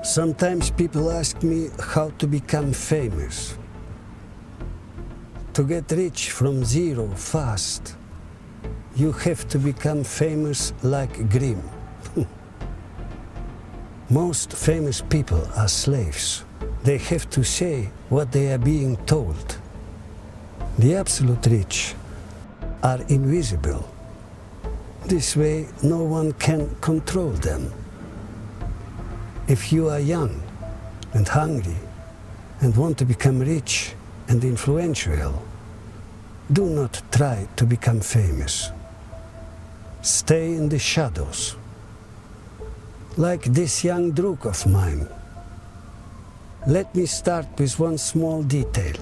Sometimes people ask me how to become famous. To get rich from zero fast, you have to become famous like Grimm. Most famous people are slaves. They have to say what they are being told. The absolute rich are invisible. This way, no one can control them. If you are young and hungry and want to become rich and influential, do not try to become famous. Stay in the shadows. Like this young druk of mine. Let me start with one small detail.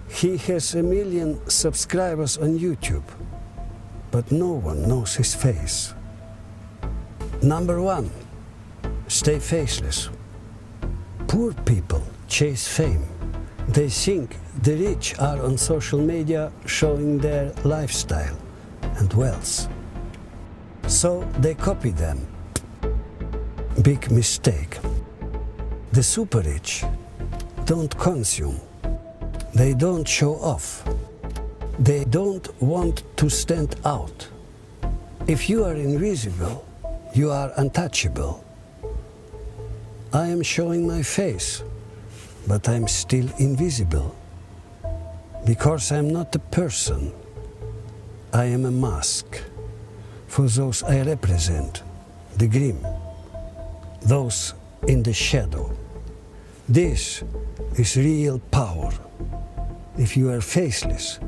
He has 1 million subscribers on YouTube, but no one knows his face. Number 1, stay faceless. Poor people chase fame. They think the rich are on social media showing their lifestyle and wealth. So they copy them. Big mistake. The super rich don't consume. They don't show off. They don't want to stand out. If you are invisible, you are untouchable. I am showing my face, but I'm still invisible. Because I'm not a person. I am a mask. For those I represent, the Grimm, those in the shadow. This is real power. If you are faceless,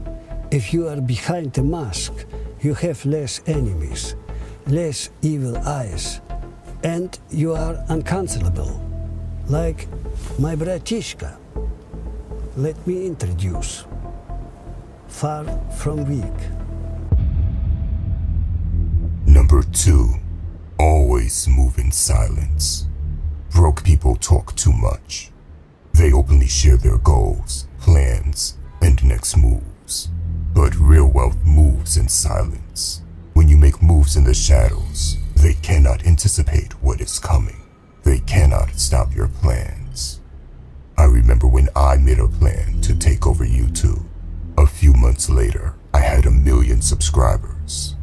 if you are behind a mask, you have less enemies, less evil eyes, and you are uncancelable. Like my bratishka. Let me introduce. Far from weak. Number 2, always move in silence. Broke people talk too much. They openly share their goals, plans, and next moves. But real wealth moves in silence. When you make moves in the shadows, they cannot anticipate what is coming. They cannot stop your plans. I remember when I made a plan to take over YouTube. A few months later, I had 1 million subscribers.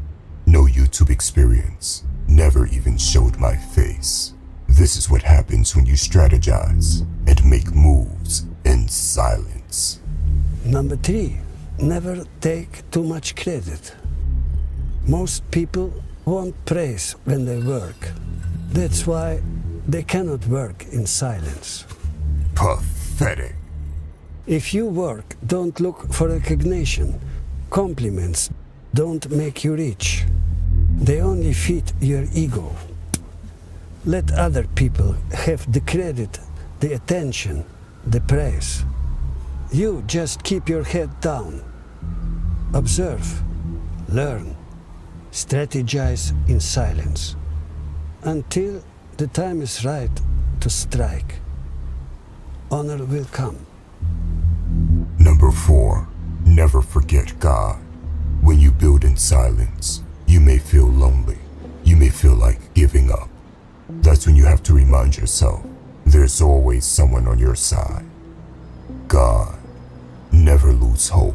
No YouTube experience, never even showed my face. This is what happens when you strategize and make moves in silence. Number 3, never take too much credit. Most people want praise when they work. That's why they cannot work in silence. Pathetic. If you work, don't look for recognition. Compliments don't make you rich. They only feed your ego. Let other people have the credit, the attention, the praise. You just keep your head down. Observe, learn, strategize in silence until the time is right to strike. Honor will come. Number 4, never forget God. When you build in silence, you may feel lonely. You may feel like giving up. That's when you have to remind yourself, there's always someone on your side. God. Never lose hope.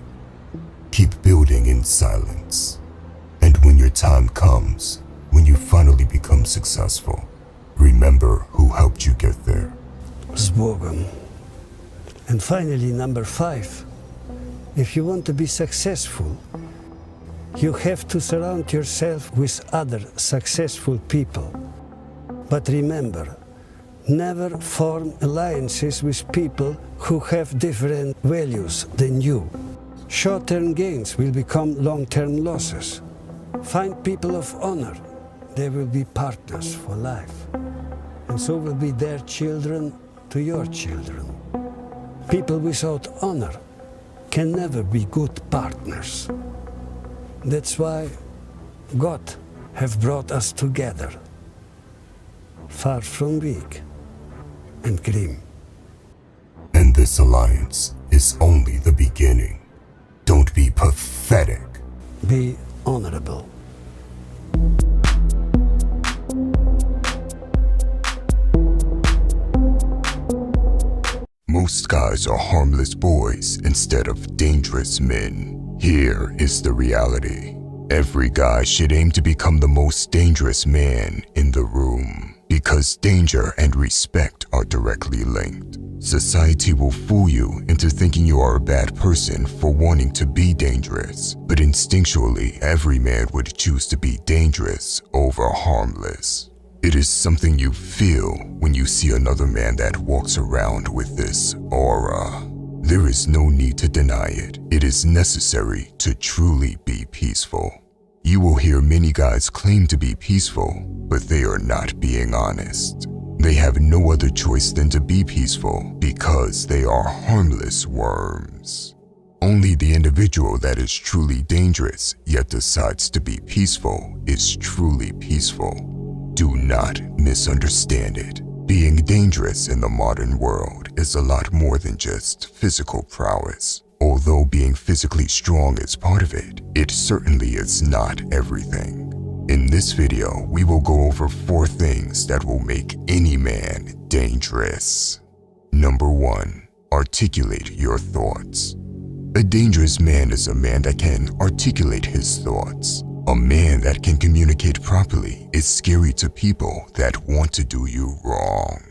Keep building in silence. And when your time comes, when you finally become successful, remember who helped you get there. Z Bogom. And finally, number 5, if you want to be successful, you have to surround yourself with other successful people. But remember, never form alliances with people who have different values than you. Short-term gains will become long-term losses. Find people of honor. They will be partners for life. And so will be their children to your children. People without honor can never be good partners. That's why God have brought us together. Far from weak and Grimm. And this alliance is only the beginning. Don't be pathetic. Be honorable. most guys are harmless boys instead of dangerous men. Here is the reality. Every guy should aim to become the most dangerous man in the room, because danger and respect are directly linked. Society will fool you into thinking you are a bad person for wanting to be dangerous, but instinctually every man would choose to be dangerous over harmless. It is something you feel when you see another man that walks around with this aura. There is no need to deny it. It is necessary to truly be peaceful. You will hear many guys claim to be peaceful, but they are not being honest. They have no other choice than to be peaceful because they are harmless worms. Only the individual that is truly dangerous yet decides to be peaceful is truly peaceful. Do not misunderstand it. Being dangerous in the modern world is a lot more than just physical prowess. Although being physically strong is part of it, it certainly is not everything. In this video, we will go over 4 things that will make any man dangerous. Number 1. Articulate your thoughts. A dangerous man is a man that can articulate his thoughts. A man that can communicate properly is scary to people that want to do you wrong.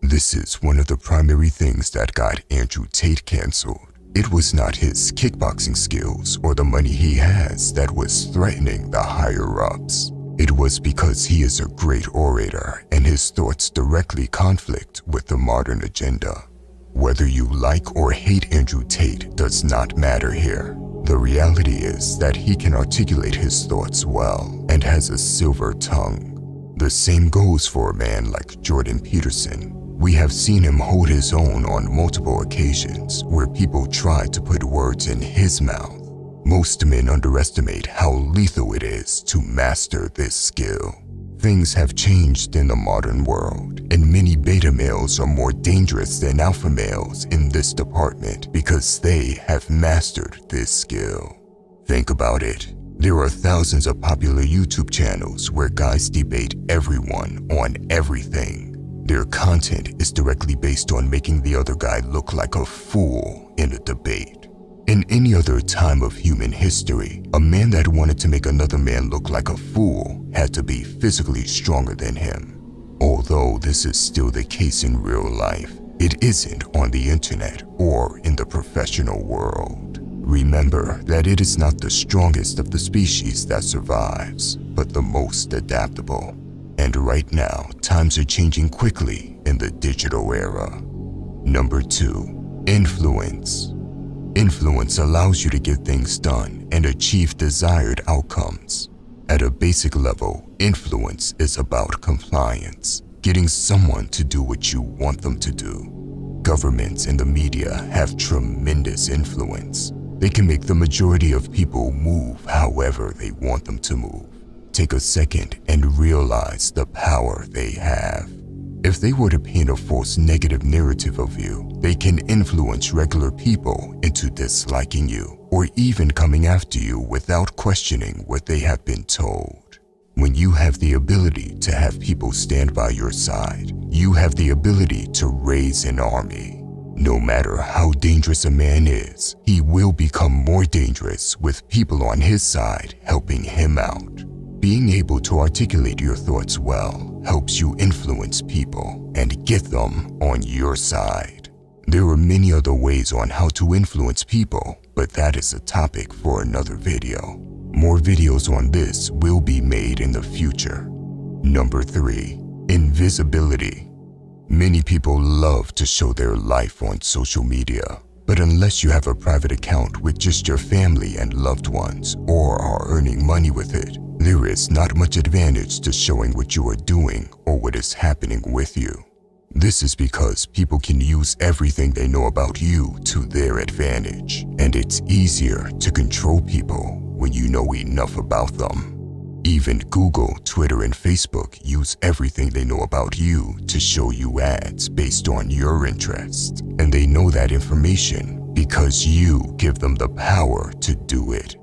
This is one of the primary things that got Andrew Tate canceled. It was not his kickboxing skills or the money he has that was threatening the higher-ups. It was because he is a great orator and his thoughts directly conflict with the modern agenda. Whether you like or hate Andrew Tate does not matter here. The reality is that he can articulate his thoughts well and has a silver tongue. The same goes for a man like Jordan Peterson. We have seen him hold his own on multiple occasions where people try to put words in his mouth. Most men underestimate how lethal it is to master this skill. Things have changed in the modern world, and many beta males are more dangerous than alpha males in this department because they have mastered this skill. Think about it. There are thousands of popular YouTube channels where guys debate everyone on everything. Their content is directly based on making the other guy look like a fool in a debate. In any other time of human history, a man that wanted to make another man look like a fool had to be physically stronger than him. Although this is still the case in real life, it isn't on the internet or in the professional world. Remember that it is not the strongest of the species that survives, but the most adaptable. And right now, times are changing quickly in the digital era. Number 2. Influence. Influence allows you to get things done and achieve desired outcomes. At a basic level, influence is about compliance, getting someone to do what you want them to do. Governments and the media have tremendous influence. They can make the majority of people move however they want them to move. Take a second and realize the power they have. If they were to paint a false negative narrative of you, they can influence regular people into disliking you or even coming after you without questioning what they have been told. When you have the ability to have people stand by your side, you have the ability to raise an army. No matter how dangerous a man is, he will become more dangerous with people on his side helping him out. Being able to articulate your thoughts well helps you influence people and get them on your side. There are many other ways on how to influence people, but that is a topic for another video. More videos on this will be made in the future. Number 3. Invisibility. Many people love to show their life on social media, but unless you have a private account with just your family and loved ones or are earning money with it, there is not much advantage to showing what you are doing or what is happening with you. This is because people can use everything they know about you to their advantage, and it's easier to control people when you know enough about them. Even Google, Twitter, and Facebook use everything they know about you to show you ads based on your interest, and they know that information because you give them the power to do it.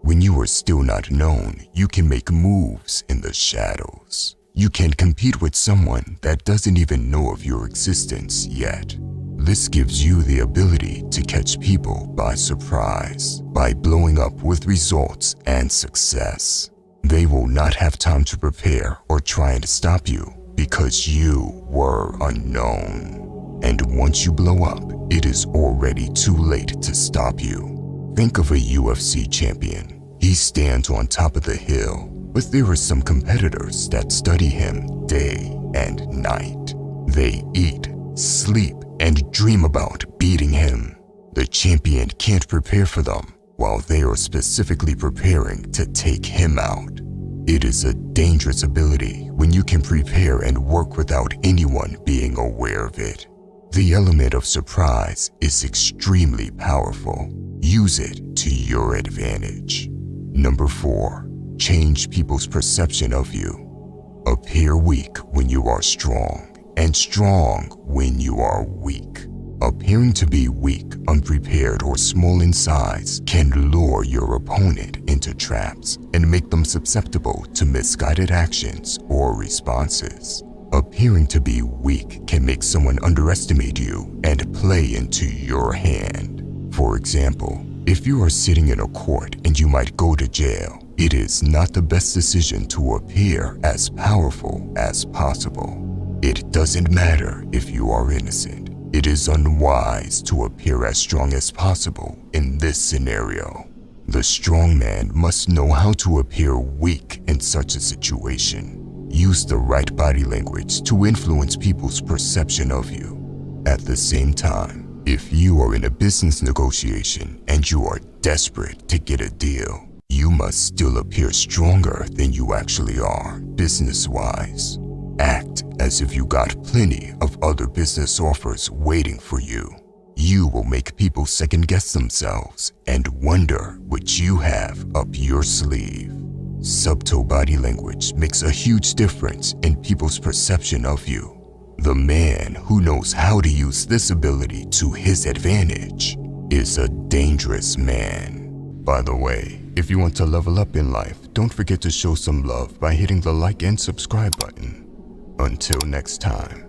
When you are still not known, you can make moves in the shadows. You can compete with someone that doesn't even know of your existence yet. This gives you the ability to catch people by surprise by blowing up with results and success. They will not have time to prepare or try and stop you because you were unknown. And once you blow up, it is already too late to stop you. Think of a UFC champion. He stands on top of the hill, but there are some competitors that study him day and night. They eat, sleep, and dream about beating him. The champion can't prepare for them while they are specifically preparing to take him out. It is a dangerous ability when you can prepare and work without anyone being aware of it. The element of surprise is extremely powerful. Use it to your advantage. Number 4, change people's perception of you. Appear weak when you are strong, and strong when you are weak. Appearing to be weak, unprepared, or small in size can lure your opponent into traps and make them susceptible to misguided actions or responses. Appearing to be weak can make someone underestimate you and play into your hand. For example, if you are sitting in a court and you might go to jail, it is not the best decision to appear as powerful as possible. It doesn't matter if you are innocent. It is unwise to appear as strong as possible in this scenario. The strong man must know how to appear weak in such a situation. Use the right body language to influence people's perception of you. At the same time, if you are in a business negotiation and you are desperate to get a deal, you must still appear stronger than you actually are, business-wise. Act as if you got plenty of other business offers waiting for you. You will make people second-guess themselves and wonder what you have up your sleeve. Subtle body language makes a huge difference in people's perception of you. The man who knows how to use this ability to his advantage is a dangerous man. By the way, if you want to level up in life, don't forget to show some love by hitting the like and subscribe button. Until next time.